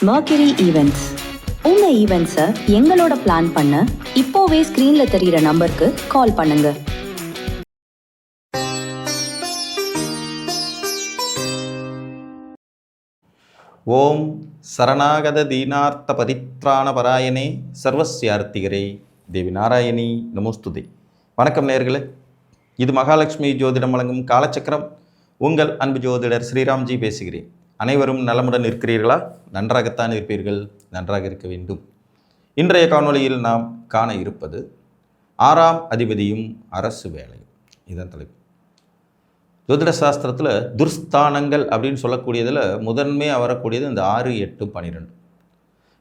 Mercury Events. உங்க ஈவெண்ட்ஸை எங்களோட plan பண்ண இப்போவே ஸ்கிரீன்ல தெரியுற நம்பருக்கு கால் பண்ணுங்க. ஓம் சரணாகத தீனார்த்த பதித்ராண பராயணே சர்வஸ்யார்த்திகரே தேவி நாராயணி நமோஸ்துதே. வணக்கம் நேயர்களே, இது மகாலட்சுமி ஜோதிடம் வழங்கும் காலச்சக்கரம். உங்கள் அன்பு ஜோதிடர் ஸ்ரீராம்ஜி பேசுகிறேன். அனைவரும் நலமுடன் இருக்கிறீர்களா? நன்றாகத்தான் இருப்பீர்கள், நன்றாக இருக்க வேண்டும். இன்றைய காணொளியில் நாம் காண இருப்பது 6ஆம் அதிபதியும் அரசு வேலையும். இதுதான் தலைப்பு. ஜோதிட சாஸ்திரத்தில் துர்ஸ்தானங்கள் அப்படின்னு சொல்லக்கூடியதில் முதன்மையாக வரக்கூடியது இந்த 6, 8, 12.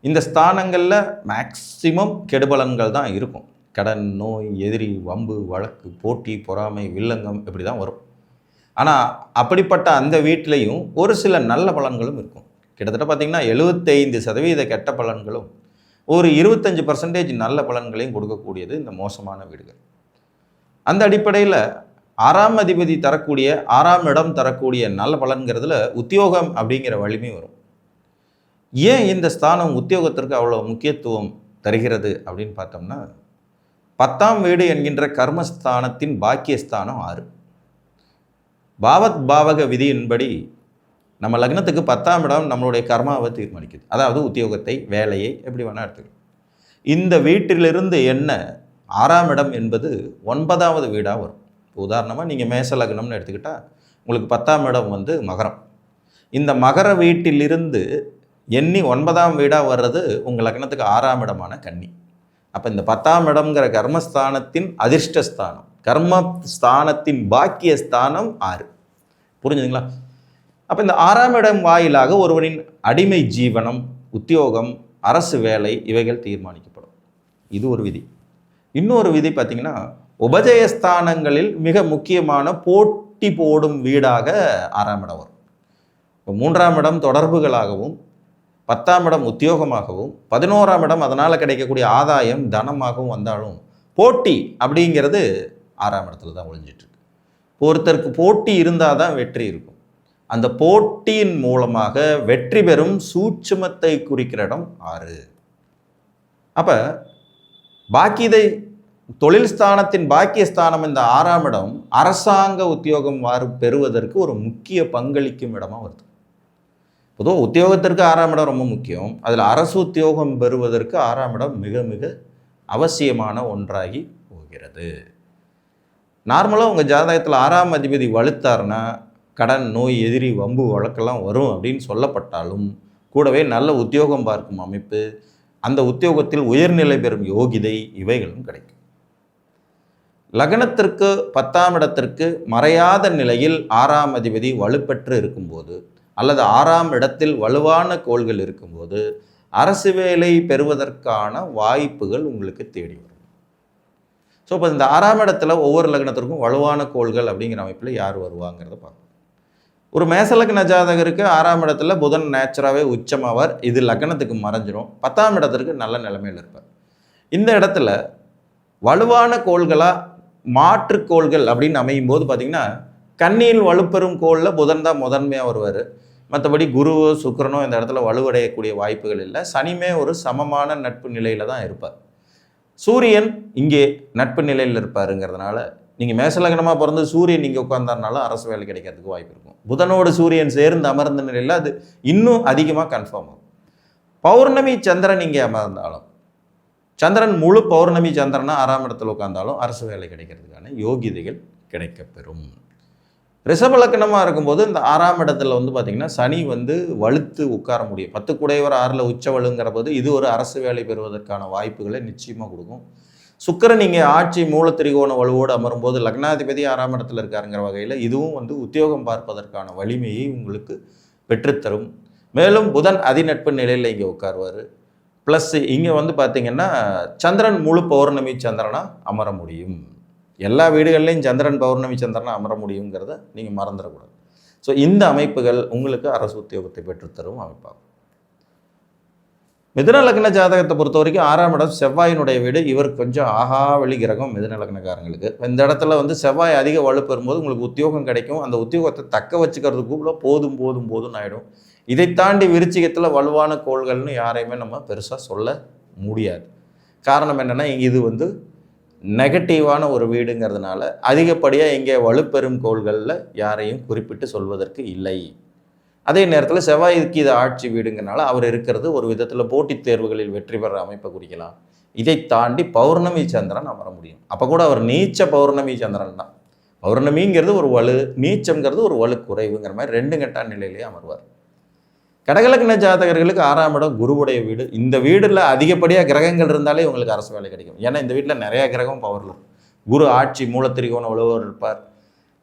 இந்த ஸ்தானங்களில் மேக்சிமம் கெடுபலன்கள் தான் இருக்கும். கடன், நோய், எதிரி, வம்பு, வழக்கு, போட்டி, பொறாமை, வில்லங்கம் இப்படி தான் வரும். ஆனால் அப்படிப்பட்ட அந்த வீட்டிலையும் ஒரு சில நல்ல பலன்களும் இருக்கும். கிட்டத்தட்ட பார்த்திங்கன்னா 75% கெட்ட பலன்களும் ஒரு 25% நல்ல பலன்களையும் கொடுக்கக்கூடியது இந்த மோசமான வீடுகள். அந்த அடிப்படையில் 6ஆம் அதிபதி தரக்கூடிய 6ஆம் இடம் தரக்கூடிய நல்ல பலன்கிறதுல உத்தியோகம் அப்படிங்கிற வலிமை வரும். ஏன் இந்த ஸ்தானம் உத்தியோகத்திற்கு அவ்வளோ முக்கியத்துவம் தருகிறது அப்படின்னு பார்த்தோம்னா, 10ஆம் வீடு என்கின்ற கர்மஸ்தானத்தின் பாக்கியஸ்தானம் 6. பாவத் பாவக விதியின்படி நம்ம லக்னத்துக்கு 10ஆம் இடம் நம்மளுடைய கர்மாவை தீர்மானிக்குது. அதாவது உத்தியோகத்தை, வேலையை எப்படி வேணால் எடுத்துக்கலாம். இந்த வீட்டிலிருந்து என்ன 6ஆம் இடம் என்பது 9வது வீடாக வரும். உதாரணமாக நீங்கள் மேச லக்னம்னு எடுத்துக்கிட்டால் உங்களுக்கு 10ஆம் இடம் மகரம். இந்த மகர வீட்டிலிருந்து எண்ணி 9ஆம் வீடாக வர்றது உங்கள் லக்னத்துக்கு 6ஆம் இடமான கன்னி. அப்போ இந்த 10ஆம் இடம்ங்கிற கர்மஸ்தானத்தின் அதிர்ஷ்டஸ்தானம், கர்மஸ்தானத்தின் பாக்கியஸ்தானம் 6. புரிஞ்சுதுங்களா? அப்போ இந்த 6ஆம் இடம் வாயிலாக ஒருவனின் அடிமை ஜீவனம், உத்தியோகம், அரசு வேலை இவைகள் தீர்மானிக்கப்படும். இது ஒரு விதி. இன்னொரு விதி பார்த்திங்கன்னா, உபஜயஸ்தானங்களில் மிக முக்கியமான போட்டி போடும் வீடாக 6ஆம் இடம் வரும். இப்போ 3ஆம் இடம் தொடர்புகளாகவும், 10ஆம் இடம் உத்தியோகமாகவும், 11ஆம் இடம் அதனால் கிடைக்கக்கூடிய ஆதாயம் தனமாகவும் வந்தாலும் போட்டி அப்படிங்கிறது 6ஆம் இடத்துல தான் ஒழிஞ்சிட்ருக்கு. ஒருத்தருக்கு போட்டி இருந்தால் தான் வெற்றி இருக்கும். அந்த போட்டியின் மூலமாக வெற்றி பெறும் சூட்சுமத்தை குறிக்கிற இடம் 6. அப்போ பாக்கியதை தொழில் ஸ்தானத்தின் பாக்கியஸ்தானம் இந்த 6ஆம் இடம் அரசாங்க உத்தியோகம் பெறுவதற்கு ஒரு முக்கிய பங்களிக்கும் இடமாக வருது. பொதுவாக உத்தியோகத்திற்கு 6ஆம் இடம் ரொம்ப முக்கியம். அதில் அரசு உத்தியோகம் பெறுவதற்கு 6ஆம் இடம் மிக மிக அவசியமான ஒன்றாகி போகிறது. நார்மலாக உங்கள் ஜாதகத்தில் 6ஆம் அதிபதி வலுத்தார்னா கடன், நோய், எதிரி, வம்பு, வழக்கெல்லாம் வரும் அப்படின்னு சொல்லப்பட்டாலும் கூடவே நல்ல உத்தியோகம் பார்க்கும் அமைப்பு, அந்த உத்தியோகத்தில் உயர்நிலை பெறும் யோகிதை இவைகளும் கிடைக்கும். லக்னத்திற்கு 10ஆம் இடத்திற்கு மறையாத நிலையில் 6ஆம் அதிபதி வலுப்பெற்று இருக்கும்போது அல்லது 6ஆம் இடத்தில் வலுவான கோள்கள் இருக்கும்போது அரசு வேலை பெறுவதற்கான வாய்ப்புகள் உங்களுக்கு தேடி வரும். ஸோ இப்போ இந்த 6ஆம் இடத்துல ஒவ்வொரு லக்னத்திற்கும் வலுவான கோள்கள் அப்படிங்கிற அமைப்பில் யார் வருவாங்கிறத பார்க்கணும். ஒரு மேசலக்ன ஜாதகருக்கு 6ஆம் இடத்துல புதன் நேச்சராகவே உச்சமாவார். இது லக்னத்துக்கு மறைஞ்சிரும். 10ஆம் இடத்திற்கு நல்ல நிலைமையில் இருப்பார். இந்த இடத்துல வலுவான கோள்களாக மாற்றுக்கோள்கள் அப்படின்னு அமையும் போது பார்த்திங்கன்னா, கன்னியில் வலுப்பெறும் கோளில் புதன் தான் முதன்மையாக வருவார். மற்றபடி குருவோ சுக்கிரனோ இந்த இடத்துல வலுவடையக்கூடிய வாய்ப்புகள் இல்லை. சனிமே ஒரு சமமான நட்பு நிலையில் தான் இருப்பார். சூரியன் இங்கே நட்பு நிலையில் இருப்பாருங்கிறதுனால நீங்கள் மேசலக்னமாக பிறந்து சூரியன் இங்கே உட்கார்ந்தாருனாலும் அரசு வேலை கிடைக்கிறதுக்கு வாய்ப்பு இருக்கும். புதனோடு சூரியன் சேர்ந்து அமர்ந்த நிலையில் அது இன்னும் அதிகமாக கன்ஃபார்ம் ஆகும். பௌர்ணமி சந்திரன் இங்கே அமர்ந்தாலும், சந்திரன் முழு பௌர்ணமி சந்திரனா 6ஆம் இடத்துல உட்கார்ந்தாலும் அரசு வேலை கிடைக்கிறதுக்கான யோகிதைகள் கிடைக்கப்பெறும். ரிஷப லக்னமாக இருக்கும்போது இந்த 6ஆம் இடத்துல பார்த்திங்கன்னா சனி வலுத்து உட்கார முடியும். 10 குடையவர் 6ல் உச்சவலுங்கிற போது இது ஒரு அரசு வேலை பெறுவதற்கான வாய்ப்புகளை நிச்சயமாக கொடுக்கும். சுக்கிரன் இங்கே ஆட்சி மூலத்திரிகோண வலுவோடு அமரும்போது லக்னாதிபதி 6ஆம் இடத்துல இருக்காருங்கிற வகையில் இதுவும் உத்தியோகம் பார்ப்பதற்கான வலிமையை உங்களுக்கு பெற்றுத்தரும். மேலும் புதன் அதிநட்பு நிலையில் இங்கே உட்காருவார். ப்ளஸ் இங்கே பார்த்திங்கன்னா சந்திரன் முழு பௌர்ணமி சந்திரனாக அமர முடியும். எல்லா வீடுகள்லையும் சந்திரன் பௌர்ணமி சந்திரனாக அமர முடியுங்கிறத நீங்கள் மறந்துடக்கூடாது. ஸோ இந்த அமைப்புகள் உங்களுக்கு அரசு உத்தியோகத்தை பெற்றுத்தரும் அமைப்பாகும். மிதுன லக்ன ஜாதகத்தை பொறுத்த வரைக்கும் 6ஆம் இடம் செவ்வாயினுடைய வீடு. இவர் கொஞ்சம் ஆகா வெளி கிரகம் மிதுன லக்னக்காரங்களுக்கு. இந்த இடத்துல செவ்வாய் அதிக வலுப்பெறும்போது உங்களுக்கு உத்தியோகம் கிடைக்கும். அந்த உத்தியோகத்தை தக்க வச்சுக்கிறதுக்குள்ள போதும் ஆகிடும். இதை தாண்டி விருச்சிகத்தில் வலுவான கோள்கள்னு யாரையுமே நம்ம பெருசாக சொல்ல முடியாது. காரணம் என்னென்னா இது வந்து நெகட்டிவான ஒரு வீடுங்கிறதுனால அதிகப்படியாக இங்கே வலுப்பெறும் கோள்களில் யாரையும் குறிப்பிட்டு சொல்வதற்கு இல்லை. அதே நேரத்தில் செவ்வாய்க்கு இது ஆட்சி வீடுங்கிறனால அவர் இருக்கிறது ஒரு விதத்தில் போட்டித் தேர்வுகளில் வெற்றி பெற அமைப்பை குறிக்கலாம். இதை தாண்டி பௌர்ணமி சந்திரன் அமர முடியும். அப்போ கூட அவர் நீச்ச பௌர்ணமி சந்திரன் தான். பௌர்ணமிங்கிறது ஒரு வலு, நீச்சம்ங்கிறது ஒரு வலு குறைவுங்கிற மாதிரி 2 கெட்டான் நிலையிலேயே அமர்வார். கடகலக்ன ஜாதகர்களுக்கு 6ஆம் இடம் குருவுடைய வீடு. இந்த வீடில் அதிகப்படியாக கிரகங்கள் இருந்தாலே இவங்களுக்கு அரசு வேலை கிடைக்கும். ஏன்னா இந்த வீட்டில் நிறைய கிரகம் பவரில் இருக்கும். குரு ஆட்சி மூலத்திரிகோண உழவர் இருப்பார்,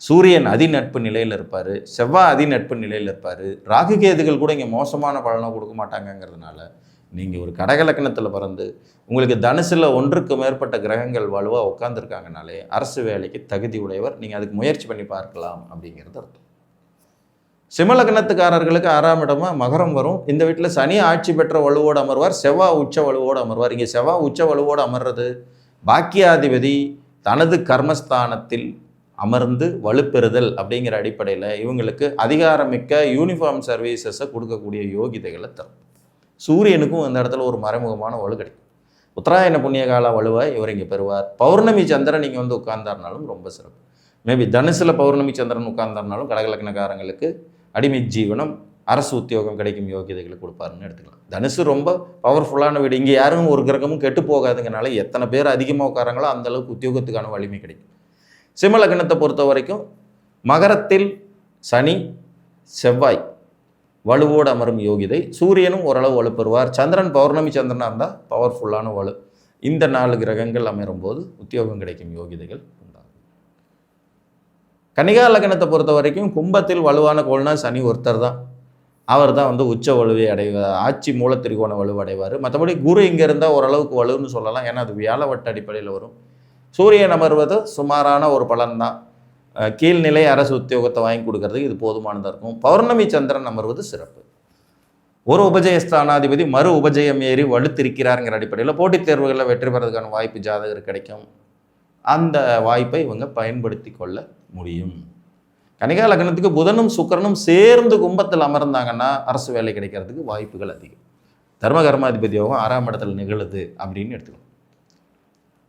சூரியன் அதிநட்பு நிலையில் இருப்பார், செவ்வாய் அதிநட்பு நிலையில் இருப்பார். ராகு கேதுகள் கூட இங்கே மோசமான பலனை கொடுக்க மாட்டாங்கங்கிறதுனால நீங்கள் ஒரு கடகலக்கணத்தில் பிறந்து உங்களுக்கு தனுசில் 1க்கு மேற்பட்ட கிரகங்கள் வலுவாக உட்காந்துருக்காங்கனாலே அரசு வேலைக்கு தகுதி உடையவர். நீங்கள் அதுக்கு முயற்சி பண்ணி பார்க்கலாம் அப்படிங்கிறது அர்த்தம். சிம்மலக்னத்துக்காரர்களுக்கு 6ஆம் இடமா மகரம் வரும். இந்த வீட்டில் சனி ஆட்சி பெற்ற வலுவோடு அமர்வார், செவ்வாய் உச்ச வலுவோடு அமர்வார். இங்கே செவ்வாய் உச்ச வலுவோடு அமர்றது பாக்கியாதிபதி தனது கர்மஸ்தானத்தில் அமர்ந்து வலுப்பெறுதல் அப்படிங்கிற அடிப்படையில் இவங்களுக்கு அதிகாரமிக்க யூனிஃபார்ம் சர்வீசஸை கொடுக்கக்கூடிய யோகிதைகளை தரும். சூரியனுக்கும் அந்த இடத்துல ஒரு மறைமுகமான வலு கிடைக்கும். உத்தராயண புண்ணியகால வலுவாக இவர் இங்கே பெறுவார். பௌர்ணமி சந்திரன் நீங்கள் வந்து உட்கார்ந்தாருனாலும் ரொம்ப சிறப்பு. மேபி தனுசில் பௌர்ணமி சந்திரன் உட்கார்ந்தாருனாலும் கடகலக்னக்காரங்களுக்கு அடிமை ஜீவனம், அரசு உத்தியோகம் கிடைக்கும் யோகியதைகளை கொடுப்பாருன்னு எடுத்துக்கலாம். தனுசு ரொம்ப பவர்ஃபுல்லான வீடு. இங்கே யாரும் ஒரு கிரகமும் கெட்டு போகாதுங்கனால எத்தனை பேர் அதிகமாக உட்காராங்களோ அந்தளவுக்கு உத்தியோகத்துக்கான வலிமை கிடைக்கும். சிம்மலக்னத்தை பொறுத்த வரைக்கும் மகரத்தில் சனி செவ்வாய் வலுவோடு அமரும் யோகிதை. சூரியனும் ஓரளவு வலுப்பெறுவார். சந்திரன் பௌர்ணமி சந்திரனாக இருந்தால் பவர்ஃபுல்லான வலு. இந்த 4 கிரகங்கள் அமையும் போது உத்தியோகம் கிடைக்கும் யோகிதைகள் உண்டாகும். கன்னிகா லக்னத்தை பொறுத்த வரைக்கும் கும்பத்தில் வலுவான கோள்னா சனி ஒருத்தர் தான். அவர் தான் வந்து உச்ச வலுவை அடைவார், ஆட்சி மூலத்திரிகோண வலுவை அடைவார். மற்றபடி குரு இங்கே இருந்தால் ஓரளவுக்கு வலுன்னு சொல்லலாம். ஏன்னா அது வியாழ வட்ட அடிப்படையில் வரும். சூரியன் அமர்வது சுமாரான ஒரு பலன்தான். கீழ்நிலை அரசு உத்தியோகத்தை வாங்கி கொடுக்கறதுக்கு இது போதுமானதாக இருக்கும். பௌர்ணமி சந்திரன் அமர்வது சிறப்பு. ஒரு உபஜயஸ்தானாதிபதி மறு உபஜயம் ஏறி வலுத்திருக்கிறாருங்கிற அடிப்படையில் போட்டித் தேர்வுகளில் வெற்றி பெறதுக்கான வாய்ப்பு ஜாதகர் கிடைக்கும். அந்த வாய்ப்பை இவங்க பயன்படுத்தி கொள்ள முடியும். கன்னிகா லக்னத்துக்கு புதனும் சுக்கிரனும் சேர்ந்து கும்பத்தில் அமர்ந்தாங்கன்னா அரசு வேலை கிடைக்கிறதுக்கு வாய்ப்புகள் அதிகம். தர்ம கர்மாதிபதி யோகம் 6ஆம் இடத்துல நிகழுது அப்படின்னு எடுத்துக்கணும்.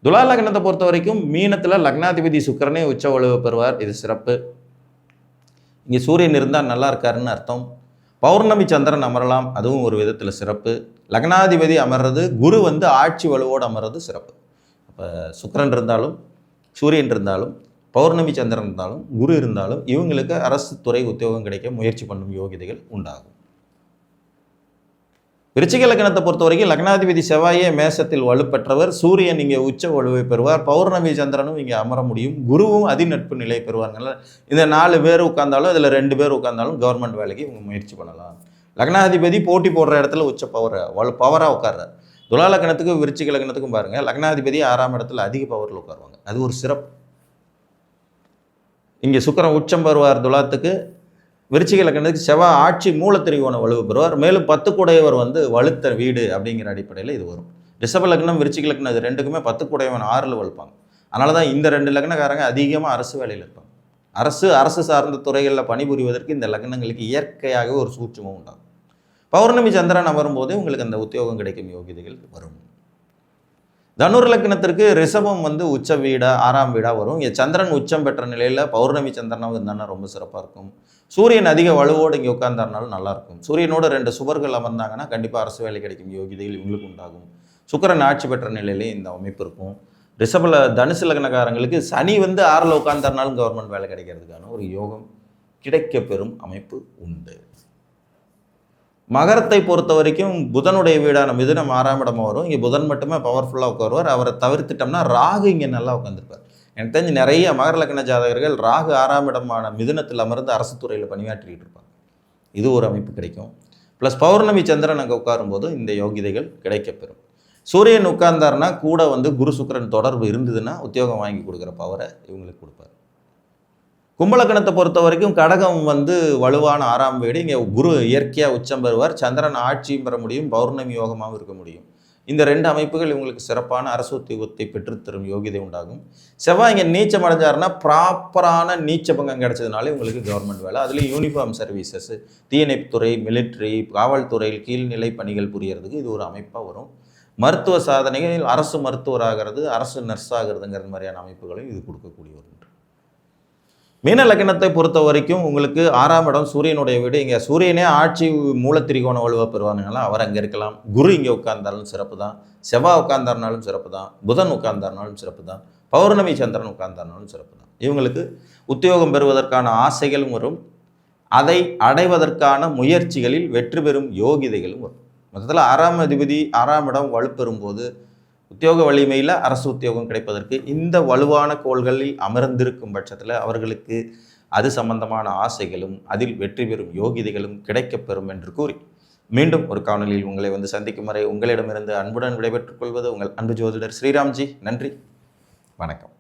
துலா லக்னத்தை பொறுத்த வரைக்கும் மீனத்தில் லக்னாதிபதி சுக்கிரனே உச்ச வலுவை பெறுவார். இது சிறப்பு. இங்கே சூரியன் இருந்தால் நல்லா இருக்காருன்னு அர்த்தம். பௌர்ணமி சந்திரன் அமரலாம், அதுவும் ஒரு விதத்தில் சிறப்பு. லக்னாதிபதி அமர்றது, குரு வந்து ஆட்சி வலுவோடு அமர்றது சிறப்பு. அப்போ சுக்கிரன் இருந்தாலும் சூரியன் இருந்தாலும் பௌர்ணமி சந்திரன் இருந்தாலும் குரு இருந்தாலும் இவங்களுக்கு அரசு துறை உத்தியோகம் கிடைக்க முயற்சி பண்ணும் யோகிதைகள் உண்டாகும். விருச்சிக லக்னத்தை பொறுத்த வரைக்கும் லக்னாதிபதி செவ்வாயே மேசத்தில் வலுப்பெற்றவர். சூரியன் இங்கே உச்ச வலுவை பெறுவார். பௌர்ணமி சந்திரனும் இங்கே அமர முடியும். குருவும் அதிநட்பு நிலை பெறுவார்கள். இந்த 4 பேர் உட்கார்ந்தாலும் இதில் 2 பேர் உட்கார்ந்தாலும் கவர்மெண்ட் வேலைக்கு இவங்க முயற்சி பண்ணலாம். லக்னாதிபதி போட்டி போடுற இடத்துல உச்ச பவராக உட்கார்றார். துலா லக்னத்துக்கும் விருச்சிக லக்னத்துக்கும் பாருங்கள், லக்னாதிபதி 6ஆம் இடத்துல அதிக பவரில் உட்காருவாங்க. அது ஒரு சிறப்பு. இங்கே சுக்கிரன் உச்சம் பெறுவார் துலாத்துக்கு. விருச்சிக லக்னத்துக்கு செவ்வாய் ஆட்சி மூலத்திரிகோண வலுவு பெறுவார். மேலும் 10 கூடையவர் வந்து வலுத்த வீடு அப்படிங்கிற அடிப்படையில் இது வரும். ரிஷப லக்னம் விருச்சிக லக்னம் இது 2க்குமே 10 கூடையவன் 6ல் வலுப்பாங்க. அதனால தான் இந்த 2 லக்னக்காரங்க அதிகமாக அரசு வேலையில் இருப்பாங்க. அரசு சார்ந்த துறைகளில் பணிபுரிவதற்கு இந்த லக்னங்களுக்கு இயற்கையாகவே ஒரு சூட்சமும் உண்டாகும். பௌர்ணமி சந்திரன் அமரும்போதே உங்களுக்கு அந்த உத்தியோகம் கிடைக்கும் யோகிதைகள் வரும். தனுர் லக்னத்திற்கு ரிஷபம் வந்து உச்ச வீடா 6ஆம் வீடாக வரும். இங்கே சந்திரன் உச்சம் பெற்ற நிலையில் பௌர்ணமி சந்திரனாக இருந்தானா ரொம்ப சிறப்பாக இருக்கும். சூரியன் அதிக வலுவோடு இங்கே உட்கார்ந்தாருனாலும் நல்லாயிருக்கும். சூரியனோட 2 சுபர்கள் அமர்ந்தாங்கன்னா கண்டிப்பாக அரசு வேலை கிடைக்கும் யோகிதைகள் இவங்களுக்கு உண்டாகும். சுக்கிரன் ஆட்சி பெற்ற நிலையிலே இந்த அமைப்பு இருக்கும். தனுசு லக்னக்காரங்களுக்கு சனி வந்து 6ல் உட்கார்ந்தாருனாலும் கவர்மெண்ட் வேலை கிடைக்கிறதுக்கான ஒரு யோகம் கிடைக்க பெறும் அமைப்பு உண்டு. மகரத்தை பொறுத்த வரைக்கும் புதனுடைய வீடான மிதுனம் 6ஆம் இடமா வரும். இங்கே புதன் மட்டுமே பவர்ஃபுல்லாக உட்காருவார். அவரை தவிர்த்துட்டோம்னா ராகு இங்கே நல்லா உட்காந்துருப்பார். எனக்கு தெரிஞ்சு நிறைய மகர லக்ன ஜாதகர்கள் ராகு 6ஆம் இடமான மிதுனத்தில் அமர்ந்து அரசு துறையில் பணியாற்றிக்கிட்டு இருப்பாங்க. இது ஒரு அமைப்பு கிடைக்கும். ப்ளஸ் பௌர்ணமி சந்திரன் அங்கே உட்காரும்போது இந்த யோகிதைகள் கிடைக்கப்பெறும். சூரியன் உட்கார்ந்தாருன்னா கூட வந்து குரு சுக்கிரன் தொடர்பு இருந்ததுன்னா உத்தியோகம் வாங்கி கொடுக்குற பவரை இவங்களுக்கு கொடுப்பார். கும்பலக்கணத்தை பொறுத்த வரைக்கும் கடகம் வந்து வலுவான 6ஆம் வீடு. இங்கே குரு இயற்கையாக உச்சம் பெறுவார். சந்திரன் ஆட்சியும் பெற முடியும், பௌர்ணமி யோகமாகவும் இருக்க முடியும். இந்த 2 அமைப்புகள் இவங்களுக்கு சிறப்பான அரசு உத்தியோகத்தை பெற்றுத்தரும் யோகிதை உண்டாகும். செவ்வாய் இங்கே நீச்சம் அடைஞ்சாருன்னா ப்ராப்பரான நீச்ச பங்கம் கிடைச்சதுனால இவங்களுக்கு கவர்மெண்ட் வேலை, அதுலேயும் யூனிஃபார்ம் சர்வீசஸ், தீயணைப்புத்துறை, மிலிட்ரி, காவல்துறையில் கீழ்நிலை பணிகள் புரியறதுக்கு இது ஒரு அமைப்பாக வரும். மருத்துவ சாதனைகள், அரசு மருத்துவராகிறது, அரசு நர்ஸ் ஆகிறதுங்கிற மாதிரியான அமைப்புகளையும் இது கொடுக்கக்கூடிய ஒன்று. மீன லக்னத்தை பொறுத்த வரைக்கும் உங்களுக்கு 6ஆம் இடம் சூரியனுடைய வீடு. இங்கே சூரியனே ஆட்சி மூலத்திரிகோண வலுவாக பெறுவாங்கனால அவர் அங்கே இருக்கலாம். குரு இங்கே உட்கார்ந்தாலும் சிறப்பு தான், செவ்வாய் உட்கார்ந்தாருனாலும் சிறப்பு தான், புதன் உட்கார்ந்தாருனாலும் சிறப்பு தான், பௌர்ணமி சந்திரன் உட்கார்ந்தாருனாலும் சிறப்பு தான். இவங்களுக்கு உத்தியோகம் பெறுவதற்கான ஆசைகளும் வரும், அதை அடைவதற்கான முயற்சிகளில் வெற்றி பெறும் யோகிதைகளும் வரும். மொத்தத்தில் 6ஆம் அதிபதி 6ஆம் இடம் வலுப்பெறும் போது உத்தியோக வலிமையில் அரசு உத்தியோகம் கிடைப்பதற்கு இந்த வலுவான கோள்களில் அமர்ந்திருக்கும் பட்சத்தில் அவர்களுக்கு அது சம்பந்தமான ஆசைகளும் அதில் வெற்றி பெறும் யோகிதைகளும் கிடைக்கப்பெறும் என்று கூறி மீண்டும் ஒரு காணொலியில் உங்களை சந்திக்கும் வரை உங்களிடமிருந்து அன்புடன் விடைபெற்றுக் கொள்வது உங்கள் அன்பு ஜோதிடர் ஸ்ரீராம்ஜி. நன்றி, வணக்கம்.